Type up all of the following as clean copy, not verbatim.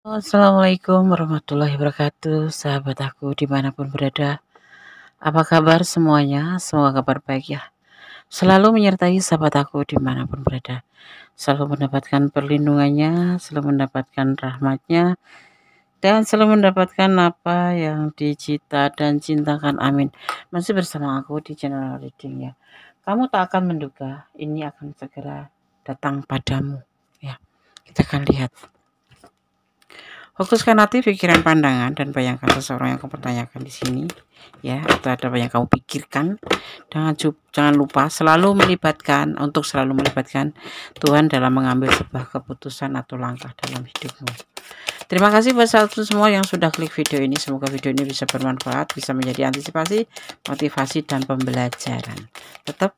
Assalamualaikum warahmatullahi wabarakatuh, sahabat aku dimanapun berada. Apa kabar semuanya? Semoga kabar baik ya. Selalu menyertai sahabat aku dimanapun berada. Selalu mendapatkan perlindungannya, selalu mendapatkan rahmatnya, dan selalu mendapatkan apa yang dicita dan cintakan. Amin. Masih bersama aku di channel reading ya. Kamu tak akan menduga ini akan segera datang padamu. Ya, kita akan lihat. Fokuskan hati, pikiran, pandangan, dan bayangkan seseorang yang kamu pertanyakan di sini, ya, atau ada yang kamu pikirkan. Jangan lupa selalu melibatkan Tuhan dalam mengambil sebuah keputusan atau langkah dalam hidupmu. Terima kasih buat sahabat semua yang sudah klik video ini. Semoga video ini bisa bermanfaat, bisa menjadi antisipasi, motivasi, dan pembelajaran. Tetap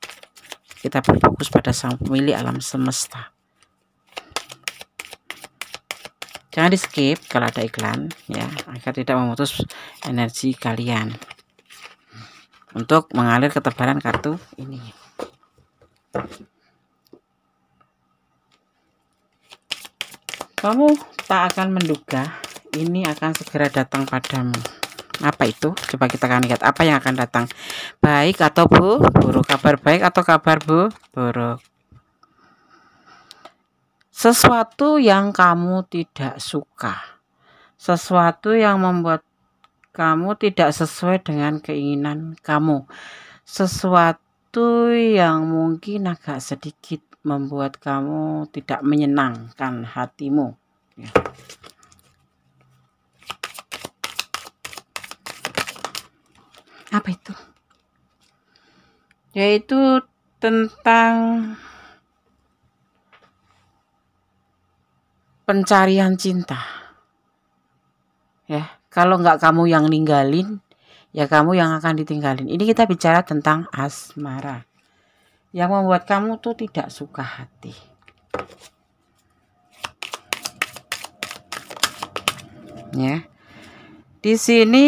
kita berfokus pada Sang Pemilik alam semesta. Jangan di skip kalau ada iklan ya, agar tidak memutus energi kalian untuk mengalir ketebalan kartu ini. Kamu tak akan menduga ini akan segera datang padamu. Apa itu? Coba kita akan lihat apa yang akan datang. Baik atau buruk, kabar baik atau kabar buruk. Sesuatu yang kamu tidak suka, sesuatu yang membuat kamu tidak sesuai dengan keinginan kamu, sesuatu yang mungkin agak sedikit membuat kamu tidak menyenangkan hatimu ya. Apa itu? Yaitu tentang pencarian cinta ya. Kalau nggak kamu yang ninggalin, ya kamu yang akan ditinggalin. Ini kita bicara tentang asmara yang membuat kamu tuh tidak suka hati ya. Di sini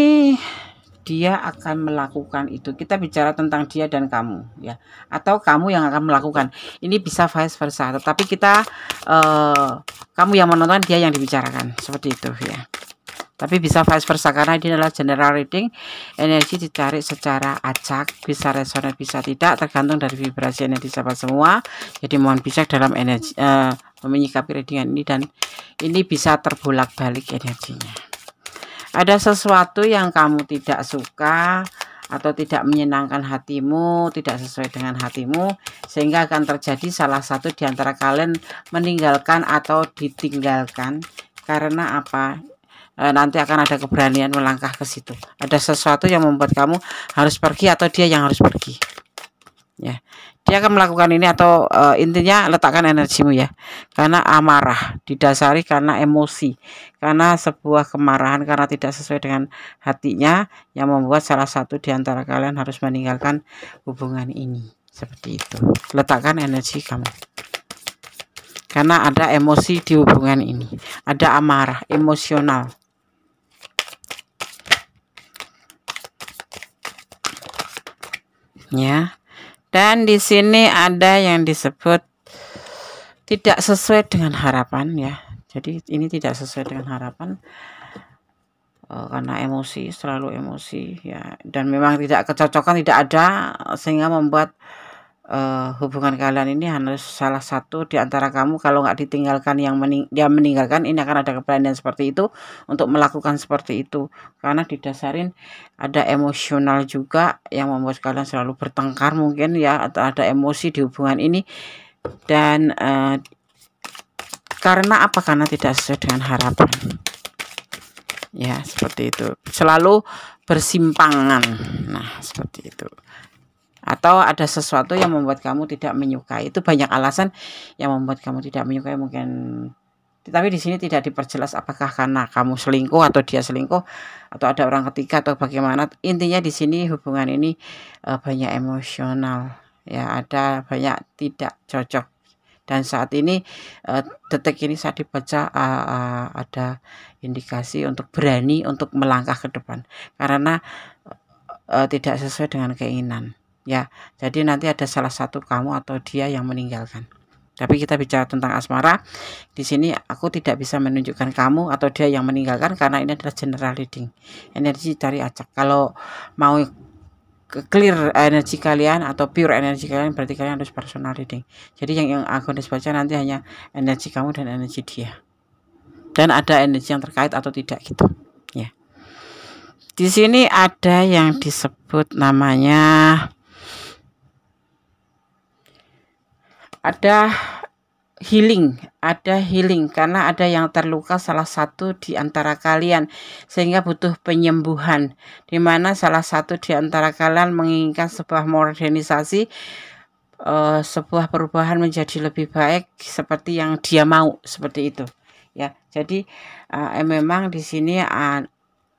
dia akan melakukan itu. Kita bicara tentang dia dan kamu ya, atau kamu yang akan melakukan. Ini bisa vice versa, tetapi kita kamu yang menonton, dia yang dibicarakan, seperti itu ya. Tapi bisa vice versa karena ini adalah general reading. Energi dicari secara acak, bisa resonan bisa tidak, tergantung dari vibrasi energi sahabat semua. Jadi mohon bijak dalam energi menyikapi readingan ini, dan ini bisa terbolak-balik energinya. Ada sesuatu yang kamu tidak suka atau tidak menyenangkan hatimu, tidak sesuai dengan hatimu, sehingga akan terjadi salah satu di antara kalian meninggalkan atau ditinggalkan. Karena apa? Nanti akan ada keberanian melangkah ke situ. Ada sesuatu yang membuat kamu harus pergi atau dia yang harus pergi. Ya, dia akan melakukan ini atau intinya letakkan energimu ya. Karena amarah didasari karena emosi, karena sebuah kemarahan karena tidak sesuai dengan hatinya yang membuat salah satu di antara kalian harus meninggalkan hubungan ini. Seperti itu. Letakkan energi kamu. Karena ada emosi di hubungan ini. Ada amarah, emosional. Ya. Dan di sini ada yang disebut tidak sesuai dengan harapan ya. Jadi ini tidak sesuai dengan harapan karena emosi, selalu emosi ya. Dan memang tidak kecocokan, tidak ada, sehingga membuat hubungan kalian ini harus salah satu di antara kamu, kalau nggak ditinggalkan dia meninggalkan, ini akan ada keberanian seperti itu untuk melakukan seperti itu. Karena didasarin ada emosional juga yang membuat kalian selalu bertengkar mungkin ya, atau ada emosi di hubungan ini. Dan karena apa? Karena tidak sesuai dengan harapan ya, seperti itu. Selalu bersimpangan. Nah, seperti itu. Atau ada sesuatu yang membuat kamu tidak menyukai. Itu banyak alasan yang membuat kamu tidak menyukai mungkin. Tapi di sini tidak diperjelas apakah karena kamu selingkuh atau dia selingkuh atau ada orang ketiga atau bagaimana. Intinya di sini hubungan ini banyak emosional ya, ada banyak tidak cocok. Dan saat ini detik ini saat dibaca ada indikasi untuk berani untuk melangkah ke depan karena tidak sesuai dengan keinginan. Ya, jadi nanti ada salah satu kamu atau dia yang meninggalkan. Tapi kita bicara tentang asmara, di sini aku tidak bisa menunjukkan kamu atau dia yang meninggalkan karena ini adalah general reading. Energi cari acak. Kalau mau clear energi kalian atau pure energi kalian, berarti kalian harus personal reading. Jadi yang aku baca nanti hanya energi kamu dan energi dia. Dan ada energi yang terkait atau tidak gitu. Ya. Di sini ada yang disebut namanya ada healing karena ada yang terluka salah satu di antara kalian sehingga butuh penyembuhan, di mana salah satu di antara kalian menginginkan sebuah modernisasi, sebuah perubahan menjadi lebih baik seperti yang dia mau, seperti itu ya. Jadi memang di sini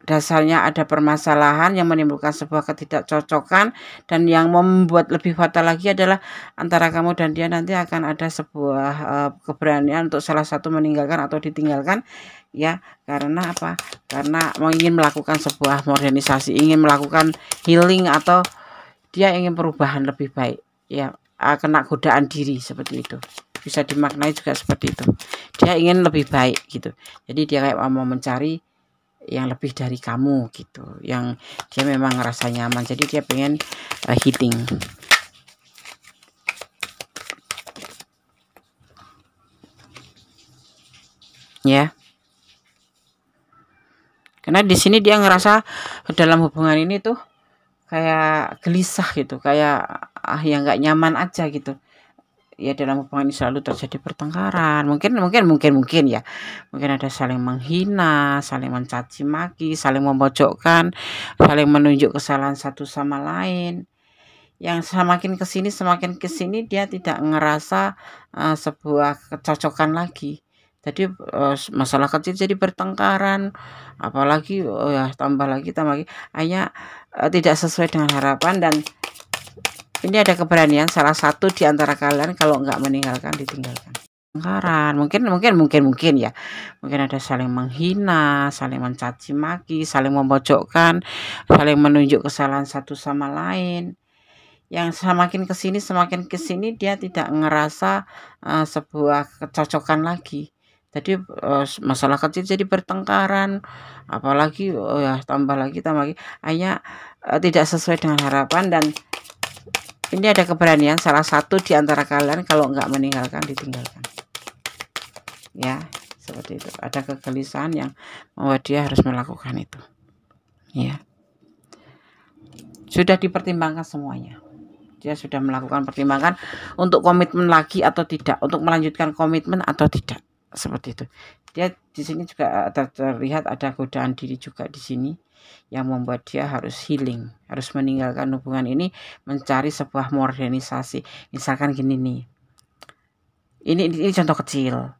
dasarnya ada permasalahan yang menimbulkan sebuah ketidakcocokan, dan yang membuat lebih fatal lagi adalah antara kamu dan dia nanti akan ada sebuah keberanian untuk salah satu meninggalkan atau ditinggalkan ya. Karena apa? Karena ingin melakukan sebuah modernisasi, ingin melakukan healing, atau dia ingin perubahan lebih baik ya, kena godaan diri, seperti itu. Bisa dimaknai juga seperti itu. Dia ingin lebih baik gitu. Jadi dia kayak mau mencari yang lebih dari kamu gitu, yang dia memang ngerasa nyaman, jadi dia pengen healing ya. Karena di sini dia ngerasa dalam hubungan ini tuh kayak gelisah gitu, kayak yang nggak nyaman aja gitu ya. Dalam hubungan ini selalu terjadi pertengkaran, mungkin ya, mungkin ada saling menghina, saling mencaci maki, saling memojokkan, saling menunjuk kesalahan satu sama lain, yang semakin kesini dia tidak ngerasa sebuah kecocokan lagi. Jadi masalah kecil jadi bertengkaran, apalagi ya tambah lagi hanya tidak sesuai dengan harapan, dan ini ada keberanian salah satu di antara kalian kalau nggak meninggalkan, ditinggalkan. Tengkaran, mungkin ya, mungkin ada saling menghina, saling mencaci maki, saling memojokkan, saling menunjuk kesalahan satu sama lain, yang semakin kesini dia tidak ngerasa sebuah kecocokan lagi. Jadi masalah kecil jadi bertengkaran, apalagi ya tambah lagi hanya tidak sesuai dengan harapan, dan ini ada keberanian salah satu di antara kalian kalau nggak meninggalkan, ditinggalkan ya, seperti itu. Ada kegelisahan yang membuat dia harus melakukan itu ya. Sudah dipertimbangkan semuanya, dia sudah melakukan pertimbangan untuk komitmen lagi atau tidak, untuk melanjutkan komitmen atau tidak, seperti itu. Dia di sini juga terlihat ada godaan diri juga di sini yang membuat dia harus healing, harus meninggalkan hubungan ini, mencari sebuah modernisasi. Misalkan gini nih, ini contoh kecil,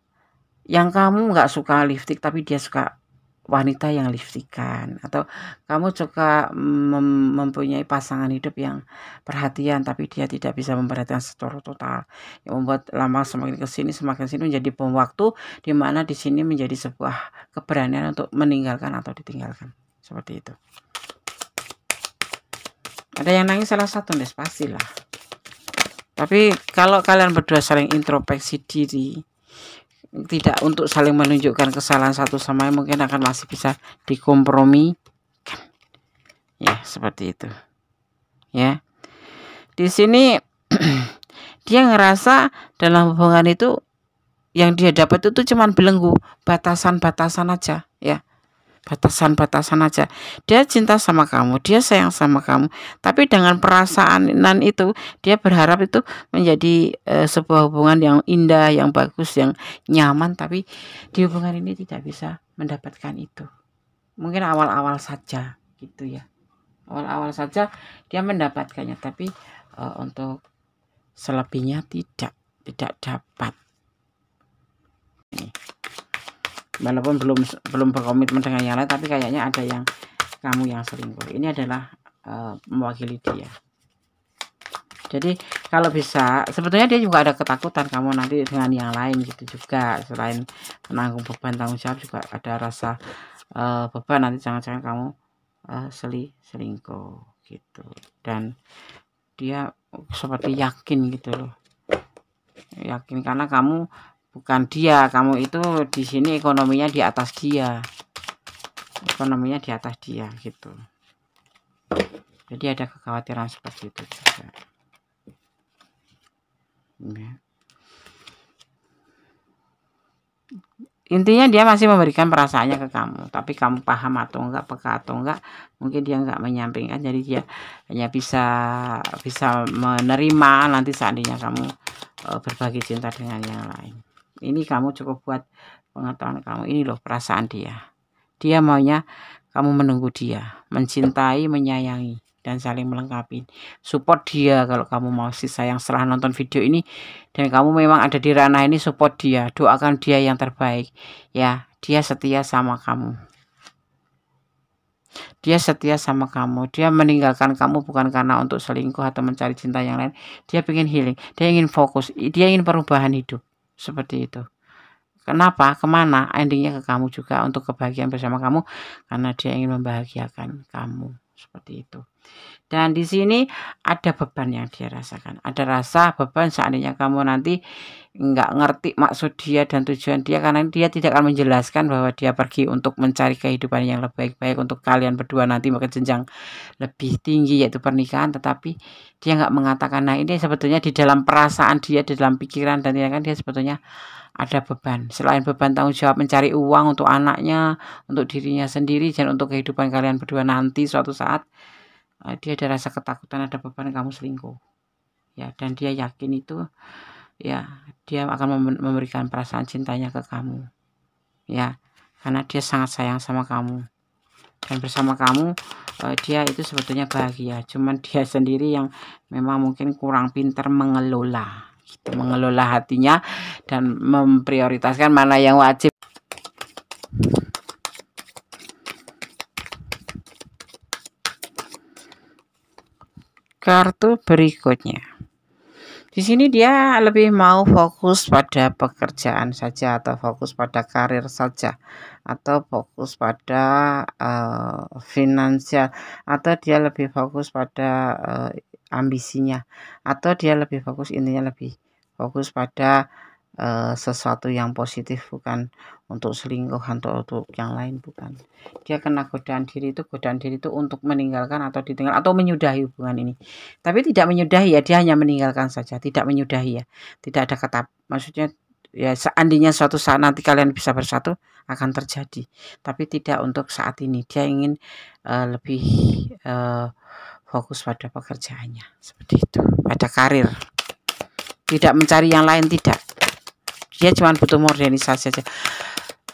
yang kamu nggak suka lipstik tapi dia suka wanita yang lipstikan, atau kamu suka mempunyai pasangan hidup yang perhatian tapi dia tidak bisa memperhatikan secara total, yang membuat lama semakin sini menjadi bom waktu, di mana di sini menjadi sebuah keberanian untuk meninggalkan atau ditinggalkan, seperti itu. Ada yang nangis salah satu, des, pastilah. Tapi kalau kalian berdua saling introspeksi diri, tidak untuk saling menunjukkan kesalahan satu sama lain, mungkin akan masih bisa dikompromi ya, seperti itu ya. Di sini dia ngerasa dalam hubungan itu yang dia dapat itu cuman belenggu, batasan-batasan aja ya, batasan-batasan aja. Dia cinta sama kamu, dia sayang sama kamu, tapi dengan perasaanan itu dia berharap itu menjadi sebuah hubungan yang indah, yang bagus, yang nyaman, tapi di hubungan ini tidak bisa mendapatkan itu. Mungkin awal-awal saja gitu ya, awal-awal saja dia mendapatkannya, tapi untuk selebihnya tidak dapat. Ini walaupun belum berkomitmen dengan yang lain, tapi kayaknya ada yang kamu yang selingkuh. Ini adalah mewakili dia. Jadi kalau bisa, sebetulnya dia juga ada ketakutan kamu nanti dengan yang lain gitu juga, selain menanggung beban tanggung jawab juga ada rasa beban nanti jangan-jangan kamu selingkuh gitu. Dan dia seperti yakin gitu loh, Yakin karena kamu bukan dia, kamu itu di sini ekonominya di atas dia. Ekonominya di atas dia gitu. Jadi ada kekhawatiran seperti itu juga. Ya. Intinya dia masih memberikan perasaannya ke kamu, tapi kamu paham atau enggak, peka atau enggak, mungkin dia enggak menyampaikan. Jadi dia hanya bisa menerima nanti seandainya kamu berbagi cinta dengan yang lain. Ini kamu cukup buat pengetahuan kamu. Ini loh perasaan dia. Dia maunya kamu menunggu dia, mencintai, menyayangi, dan saling melengkapi. Support dia kalau kamu mau sih sayang. Setelah nonton video ini dan kamu memang ada di ranah ini, support dia, doakan dia yang terbaik. Ya, dia setia sama kamu. Dia setia sama kamu. Dia meninggalkan kamu bukan karena untuk selingkuh atau mencari cinta yang lain. Dia ingin healing. Dia ingin fokus. Dia ingin perubahan hidup. Seperti itu. Kenapa? Kemana? Endingnya ke kamu juga, untuk kebahagiaan bersama kamu, karena dia ingin membahagiakan kamu. Seperti itu. Dan di sini ada beban yang dia rasakan. Ada rasa beban seandainya kamu nanti nggak ngerti maksud dia dan tujuan dia, karena dia tidak akan menjelaskan bahwa dia pergi untuk mencari kehidupan yang lebih baik untuk kalian berdua nanti ke jenjang lebih tinggi, yaitu pernikahan. Tetapi dia nggak mengatakan. Nah, ini sebetulnya di dalam perasaan dia, di dalam pikiran dan tindakan dia sebetulnya ada beban. Selain beban tanggung jawab mencari uang untuk anaknya, untuk dirinya sendiri, dan untuk kehidupan kalian berdua nanti suatu saat, dia ada rasa ketakutan, ada beban kamu selingkuh. Ya, dan dia yakin itu, ya, dia akan memberikan perasaan cintanya ke kamu. Ya, karena dia sangat sayang sama kamu. Dan bersama kamu, dia itu sebetulnya bahagia. Cuman dia sendiri yang memang mungkin kurang pintar mengelola. Mengelola hatinya dan memprioritaskan mana yang wajib. Kartu berikutnya. Di sini dia lebih mau fokus pada pekerjaan saja, atau fokus pada karir saja, atau fokus pada finansial, atau dia lebih fokus pada ambisinya, atau dia lebih fokus, intinya lebih fokus pada sesuatu yang positif, bukan untuk selingkuh atau untuk yang lain, bukan. Dia kena godaan diri itu untuk meninggalkan atau ditinggal atau menyudahi hubungan ini. Tapi tidak menyudahi ya, dia hanya meninggalkan saja, tidak menyudahi ya. Tidak ada kata, maksudnya ya seandainya suatu saat nanti kalian bisa bersatu akan terjadi. Tapi tidak untuk saat ini. Dia ingin lebih fokus pada pekerjaannya, seperti itu, pada karir. Tidak mencari yang lain, tidak. Dia cuma butuh modernisasi aja,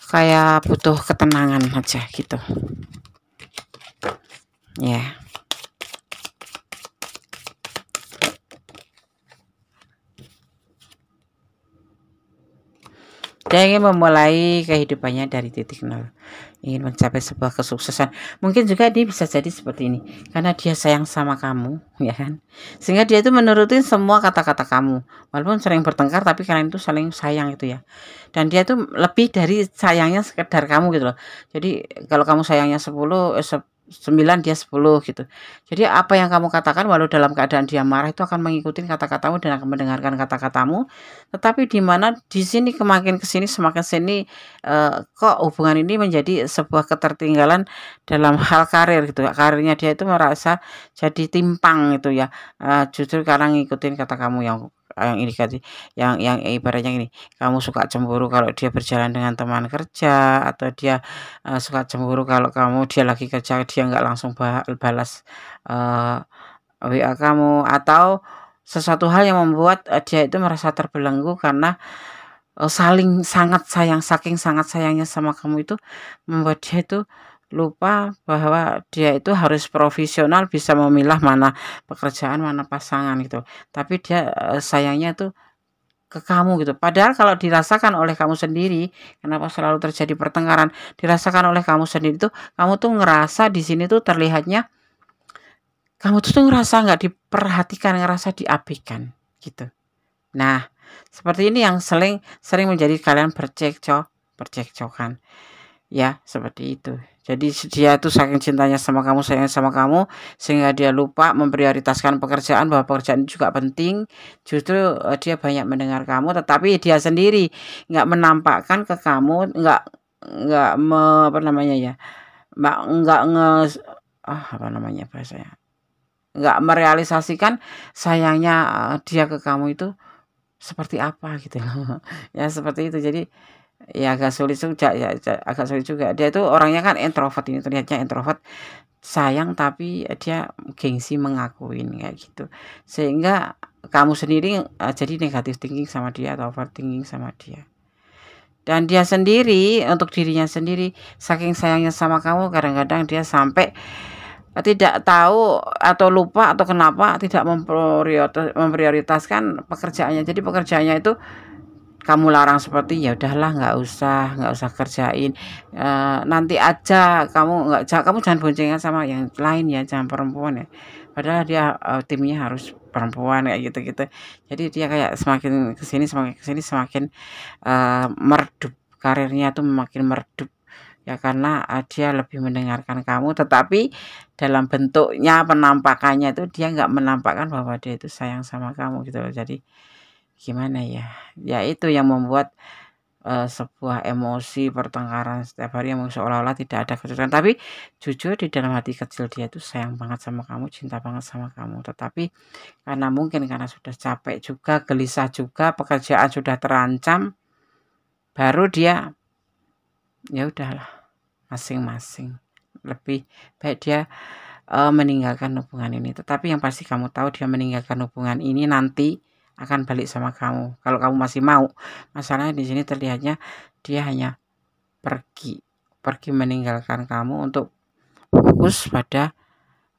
kayak butuh ketenangan aja gitu ya. Dia ingin memulai kehidupannya dari titik nol, ingin mencapai sebuah kesuksesan. Mungkin juga dia bisa jadi seperti ini karena dia sayang sama kamu, ya kan, sehingga dia itu menurutin semua kata-kata kamu, walaupun sering bertengkar, tapi kalian itu saling sayang itu ya. Dan dia itu lebih dari sayangnya sekedar kamu gitu loh. Jadi kalau kamu sayangnya 9, dia 10 gitu. Jadi apa yang kamu katakan, walau dalam keadaan dia marah, itu akan mengikuti kata-katamu dan akan mendengarkan kata-katamu. Tetapi di mana di sini semakin sini kok hubungan ini menjadi sebuah ketertinggalan dalam hal karir gitu. Karirnya dia itu merasa jadi timpang gitu ya. Justru karena ngikutin kata kamu yang ini yang ibaratnya ini, kamu suka cemburu kalau dia berjalan dengan teman kerja, atau dia suka cemburu kalau dia lagi kerja, dia nggak langsung balas WA kamu, atau sesuatu hal yang membuat dia itu merasa terbelenggu karena saking sangat sayangnya sama kamu itu membuat dia itu lupa bahwa dia itu harus profesional, bisa memilah mana pekerjaan, mana pasangan gitu. Tapi dia sayangnya itu ke kamu gitu. Padahal kalau dirasakan oleh kamu sendiri, kenapa selalu terjadi pertengkaran? Dirasakan oleh kamu sendiri tuh, kamu tuh ngerasa di sini tuh terlihatnya kamu tuh ngerasa nggak diperhatikan, ngerasa diabaikan gitu. Nah, seperti ini yang sering menjadi kalian bercekcokan. ya seperti itu. Jadi dia tuh saking cintanya sama kamu, sayang sama kamu, sehingga dia lupa memprioritaskan pekerjaan, bahwa pekerjaan juga penting. Justru dia banyak mendengar kamu, tetapi dia sendiri nggak menampakkan ke kamu, apa namanya ya, nggak apa namanya bahasanya, nggak merealisasikan sayangnya dia ke kamu itu seperti apa gitu loh. Ya seperti itu. Jadi ya agak sulit juga ya, agak sulit juga. Dia itu orangnya kan introvert, ini terlihatnya introvert, sayang tapi dia gengsi mengakuin kayak gitu. Sehingga kamu sendiri jadi negatif thinking sama dia atau overthinking sama dia. Dan dia sendiri, untuk dirinya sendiri, saking sayangnya sama kamu, kadang-kadang dia sampai tidak tahu atau lupa atau kenapa tidak memprioritaskan pekerjaannya. Jadi pekerjaannya itu kamu larang seperti, ya udahlah nggak usah kerjain, nanti aja, kamu jangan boncengan sama yang lain ya, jangan perempuan ya. Padahal dia timnya harus perempuan kayak gitu-gitu. Jadi dia kayak semakin kesini semakin meredup, karirnya tuh makin meredup ya, karena dia lebih mendengarkan kamu, tetapi dalam bentuknya, penampakannya itu dia nggak menampakkan bahwa dia itu sayang sama kamu gitu loh. Jadi gimana ya, ya itu yang membuat sebuah emosi pertengkaran setiap hari yang seolah-olah tidak ada kejutan, tapi jujur di dalam hati kecil dia itu sayang banget sama kamu, cinta banget sama kamu. Tetapi karena sudah capek juga, gelisah juga, pekerjaan sudah terancam, baru dia ya udahlah, masing-masing lebih baik dia meninggalkan hubungan ini. Tetapi yang pasti kamu tahu, dia meninggalkan hubungan ini nanti akan balik sama kamu kalau kamu masih mau. Masalahnya di sini terlihatnya dia hanya pergi meninggalkan kamu untuk fokus pada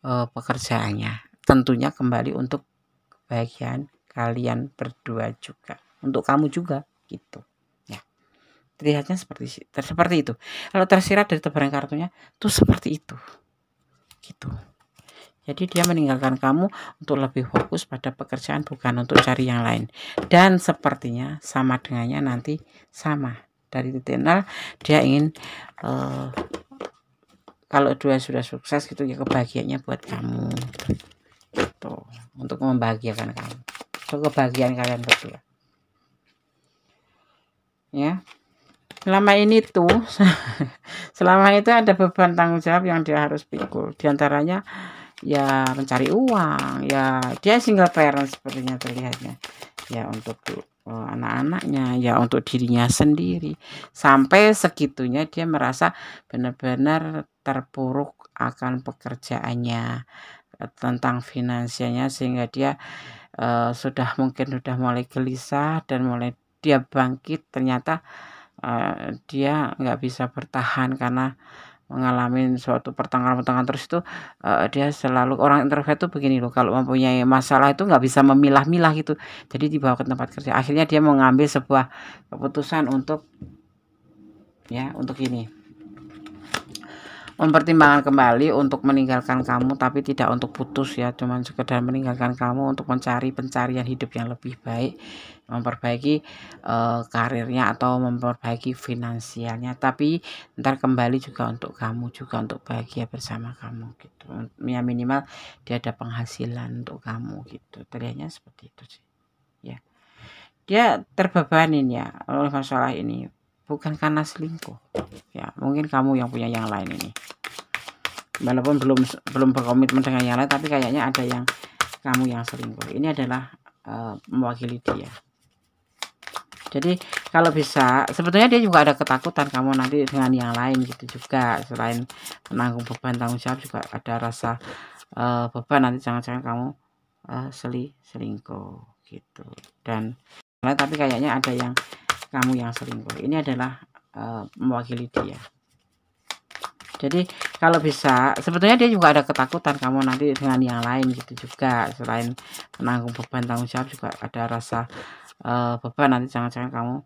pekerjaannya. Tentunya kembali untuk kebahagiaan kalian berdua juga, untuk kamu juga gitu ya. Terlihatnya seperti itu. Kalau tersirat dari tebaran kartunya tuh seperti itu gitu. Jadi dia meninggalkan kamu untuk lebih fokus pada pekerjaan, bukan untuk cari yang lain. Dan sepertinya sama dengannya nanti sama. Dari titik nol dia ingin kalau dua sudah sukses gitu ya, kebahagiaannya buat kamu gitu. Untuk membahagiakan kamu, untuk kebahagiaan kalian berdua ya. Selama ini tuh selama itu ada beban tanggung jawab yang dia harus pikul. Di antaranya ya mencari uang, ya dia single parent sepertinya terlihatnya, ya untuk anak-anaknya, ya untuk dirinya sendiri. Sampai segitunya dia merasa benar-benar terpuruk akan pekerjaannya, tentang finansialnya, sehingga dia sudah mulai gelisah dan mulai dia bangkit. Ternyata dia nggak bisa bertahan karena mengalami suatu pertengkaran terus itu. Dia selalu, orang introvert tuh begini loh, kalau mempunyai masalah itu nggak bisa memilah-milah gitu, jadi dibawa ke tempat kerja. Akhirnya dia mengambil sebuah keputusan untuk ini, mempertimbangkan kembali untuk meninggalkan kamu, tapi tidak untuk putus ya, cuman sekedar meninggalkan kamu untuk mencari pencarian hidup yang lebih baik, memperbaiki karirnya atau memperbaiki finansialnya, tapi ntar kembali juga untuk kamu, juga untuk bahagia bersama kamu gitu ya. Minimal dia ada penghasilan untuk kamu gitu. Terlihatnya seperti itu sih ya. Dia terbebanin ya oleh masalah ini, bukan karena selingkuh ya. Mungkin kamu yang punya yang lain ini, walaupun belum berkomitmen dengan yang lain, tapi kayaknya ada yang kamu yang selingkuh. Ini adalah mewakili dia. Jadi kalau bisa, sebetulnya dia juga ada ketakutan kamu nanti dengan yang lain gitu juga. Selain menanggung beban tanggung jawab, juga ada rasa beban nanti jangan-jangan kamu selingkuh gitu. Dan tapi kayaknya ada yang kamu yang selingkuh. Ini adalah mewakili dia. Jadi kalau bisa, sebetulnya dia juga ada ketakutan kamu nanti dengan yang lain gitu juga. Selain menanggung beban tanggung jawab, juga ada rasa beban nanti jangan-jangan kamu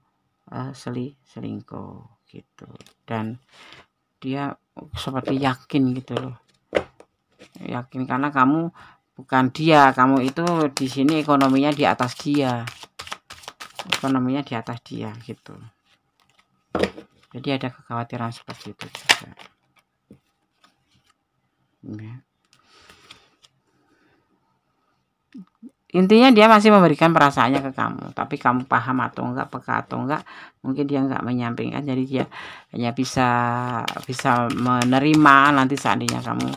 selingkuh gitu. Dan dia seperti yakin gitu loh, yakin karena kamu bukan dia, kamu itu di sini ekonominya di atas dia gitu. Jadi ada kekhawatiran seperti itu juga. Ya. Intinya dia masih memberikan perasaannya ke kamu, tapi kamu paham atau enggak, peka atau enggak, mungkin dia enggak menyampaikan. Jadi dia hanya bisa menerima nanti seandainya kamu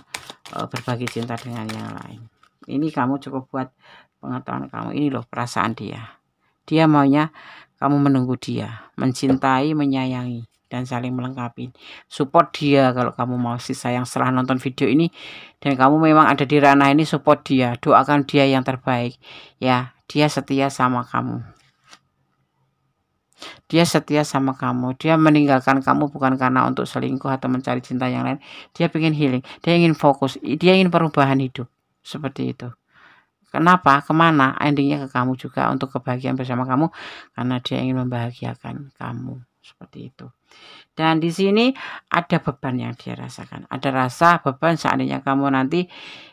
berbagi cinta dengan yang lain. Ini kamu cukup buat pengetahuan kamu. Ini loh perasaan dia. Dia maunya kamu menunggu dia, mencintai, menyayangi, dan saling melengkapi. Support dia kalau kamu mau sih sayang. Setelah nonton video ini dan kamu memang ada di ranah ini, support dia, doakan dia yang terbaik. Ya, dia setia sama kamu. Dia setia sama kamu. Dia meninggalkan kamu bukan karena untuk selingkuh atau mencari cinta yang lain. Dia ingin healing. Dia ingin fokus. Dia ingin perubahan hidup. Seperti itu. Kenapa? Kemana? Endingnya ke kamu juga, untuk kebahagiaan bersama kamu, karena dia ingin membahagiakan kamu. Seperti itu. Dan di sini ada beban yang dia rasakan. Ada rasa beban seandainya kamu nanti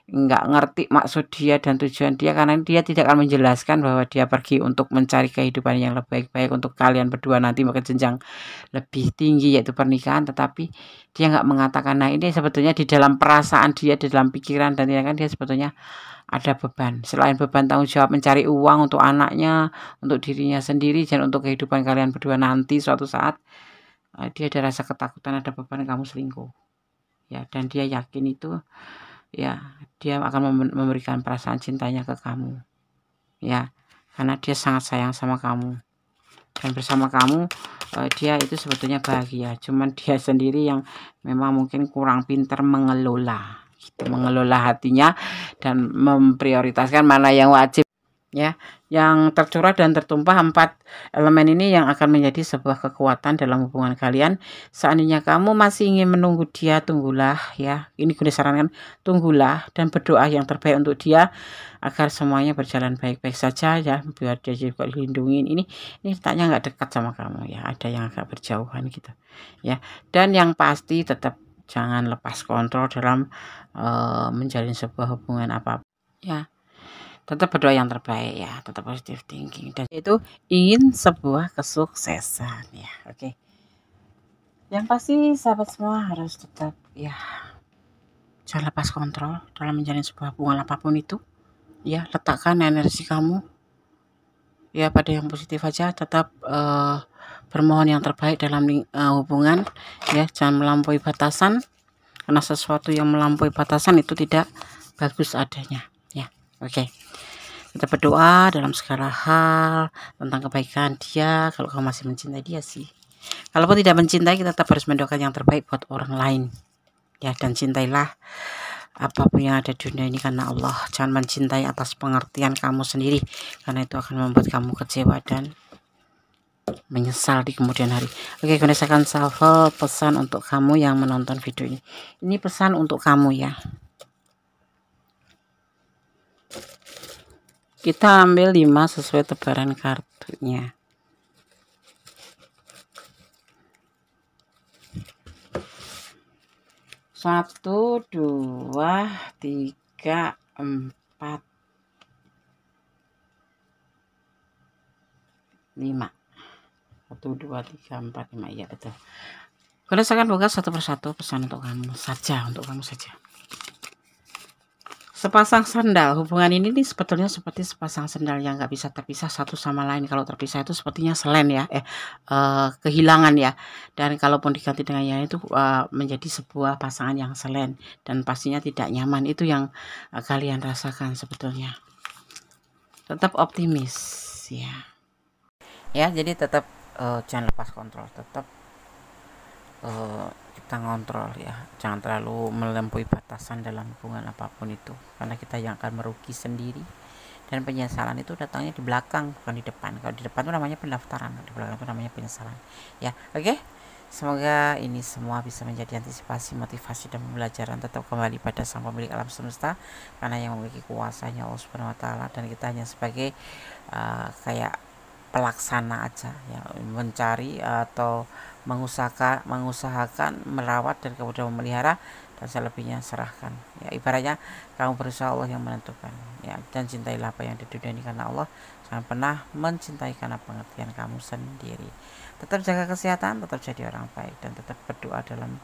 nggak ngerti maksud dia dan tujuan dia, karena dia tidak akan menjelaskan bahwa dia pergi untuk mencari kehidupan yang lebih baik untuk kalian berdua nanti ke jenjang lebih tinggi, yaitu pernikahan. Tetapi dia nggak mengatakan. Nah, ini sebetulnya di dalam perasaan dia, di dalam pikiran dan tindakan dia sebetulnya ada beban. Selain beban tanggung jawab mencari uang untuk anaknya, untuk dirinya sendiri, dan untuk kehidupan kalian berdua nanti suatu saat, dia ada rasa ketakutan, ada beban kamu selingkuh. Ya, dan dia yakin itu, ya, dia akan memberikan perasaan cintanya ke kamu. Ya, karena dia sangat sayang sama kamu. Dan bersama kamu, dia itu sebetulnya bahagia. Cuman dia sendiri yang memang mungkin kurang pintar mengelola hatinya dan memprioritaskan mana yang wajib, ya. Yang tercurah dan tertumpah 4 elemen ini yang akan menjadi sebuah kekuatan dalam hubungan kalian. Seandainya kamu masih ingin menunggu dia, tunggulah, ya. Ini gue sarankan, tunggulah dan berdoa yang terbaik untuk dia agar semuanya berjalan baik-baik saja, ya, biar dia juga dilindungi. Ini letaknya nggak dekat sama kamu, ya, ada yang agak berjauhan gitu, ya. Dan yang pasti tetap jangan lepas kontrol dalam menjalin sebuah hubungan apapun, ya. Tetap berdoa yang terbaik, ya, tetap positive thinking, dan itu ingin sebuah kesuksesan, ya. Oke. Yang pasti sahabat semua harus tetap, ya, jangan lepas kontrol dalam menjalin sebuah hubungan apapun itu, ya. Letakkan energi kamu, ya, pada yang positif aja. Tetap bermohon yang terbaik dalam hubungan, ya. Jangan melampaui batasan, karena sesuatu yang melampaui batasan itu tidak bagus adanya, ya. Oke. Kita berdoa dalam segala hal tentang kebaikan dia, kalau kamu masih mencintai dia sih. Kalaupun tidak mencintai, kita tetap harus mendoakan yang terbaik buat orang lain, ya. Dan cintailah apapun yang ada di dunia ini karena Allah. Jangan mencintai atas pengertian kamu sendiri, karena itu akan membuat kamu kecewa dan menyesal di kemudian hari. Oke, gunakan shuffle pesan untuk kamu yang menonton video ini. Ini pesan untuk kamu, ya. Kita ambil 5 sesuai tebaran kartunya. Satu, 2, 3, 4, 5. 1, 2, 3, 4, 5. Iya, betul. Kalau saya akan buka satu persatu pesan untuk kamu saja, Sepasang sandal. Hubungan ini nih sebetulnya seperti sepasang sandal yang nggak bisa terpisah satu sama lain. Kalau terpisah itu sepertinya selen, ya, kehilangan, ya. Dan kalaupun diganti dengan yang itu menjadi sebuah pasangan yang selen dan pastinya tidak nyaman. Itu yang kalian rasakan sebetulnya. Tetap optimis, ya. Ya, jadi tetap jangan lepas kontrol, tetap kita ngontrol, ya. Jangan terlalu melampaui batasan dalam hubungan apapun itu, karena kita yang akan merugi sendiri, dan penyesalan itu datangnya di belakang bukan di depan. Kalau di depan itu namanya pendaftaran, di belakang itu namanya penyesalan, ya. Oke, semoga ini semua bisa menjadi antisipasi, motivasi, dan pembelajaran. Tetap kembali pada sang pemilik alam semesta, karena yang memiliki kuasanya Allah Subhanahu wa Ta'ala, dan kita hanya sebagai kayak pelaksana aja ya, mencari atau mengusahakan merawat dan kemudian memelihara, dan selebihnya serahkan ya. Ibaratnya kamu berusaha, Allah yang menentukan ya. Dan cintailah apa yang di dunia ini karena Allah, jangan pernah mencintai karena pengertian kamu sendiri. Tetap jaga kesehatan, tetap jadi orang baik, dan tetap berdoa dalam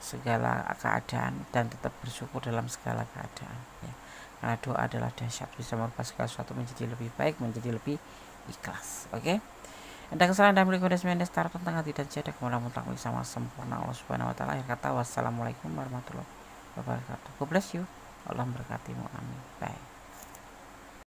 segala keadaan, dan tetap bersyukur dalam segala keadaan ya. Karena doa adalah dahsyat, bisa merubah segala sesuatu menjadi lebih baik, menjadi lebih ikhlas. Oke. Ada kesalahan dan rekomendasi setara tentang hati dan tiada kemudahan mutlak sama sempurna Allah Subhanahu wa taala. Akhir kata, wassalamualaikum warahmatullahi wabarakatuh. God bless you. Allah memberkatimu. Amin. Bye.